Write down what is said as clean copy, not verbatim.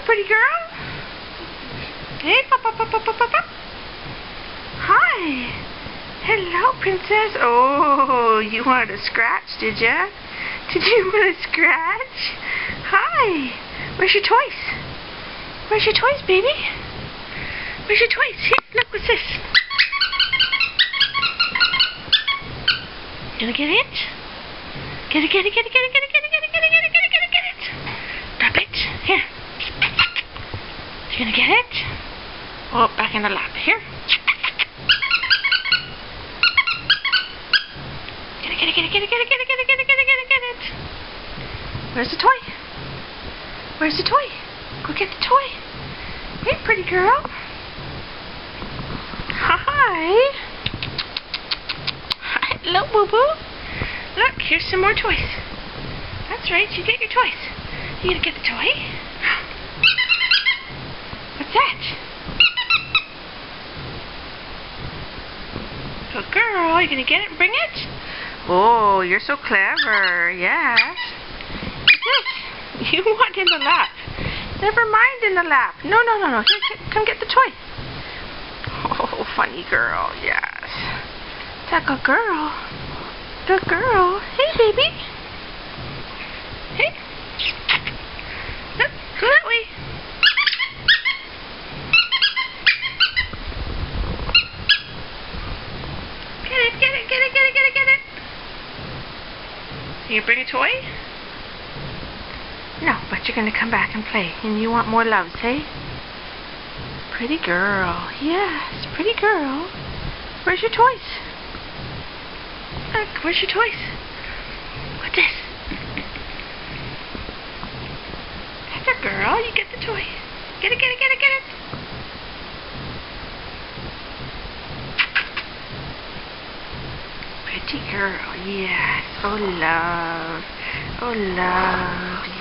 pretty girl. Hey, pop, pop, pop, pop, pop, pop. Hi. Hello, princess. Oh, you wanted a scratch, did ya? Did you want a scratch? Hi. Where's your toys? Where's your toys, baby? Where's your toys? Here, look, what's this? Gonna get it? Get it, get it, get it, get it, get it, get it, get it, get it, get it, get it, get it, get it. Drop it. Here. You gonna get it? Oh, back in the lap. Here. Get it, get it, get it, get it, get it, get it, get it, get it, get it, get it, get it. Where's the toy? Where's the toy? Go get the toy. Hey, pretty girl. Hi. Hello, boo-boo. Look, here's some more toys. That's right, you get your toys. You gonna get the toy? What's that? Good girl, you gonna get it and bring it? Oh, you're so clever, yes. What's this? You want in the lap. Never mind in the lap. No, no, no, no. Here, come get the toy. Oh, funny girl, yes. That good girl. Good girl. Hey, baby. Hey. Look, go that way. Get it, get it, get it, get it, get it, get it. You bring a toy? No, but you're going to come back and play. And you want more loves, hey? Pretty girl. Yes, pretty girl. Where's your toys? Look, where's your toys? What's this? That's a girl. You get the toy. Get it, get it, get it, get it. Pretty girl. Yes. Oh, love. Oh, love.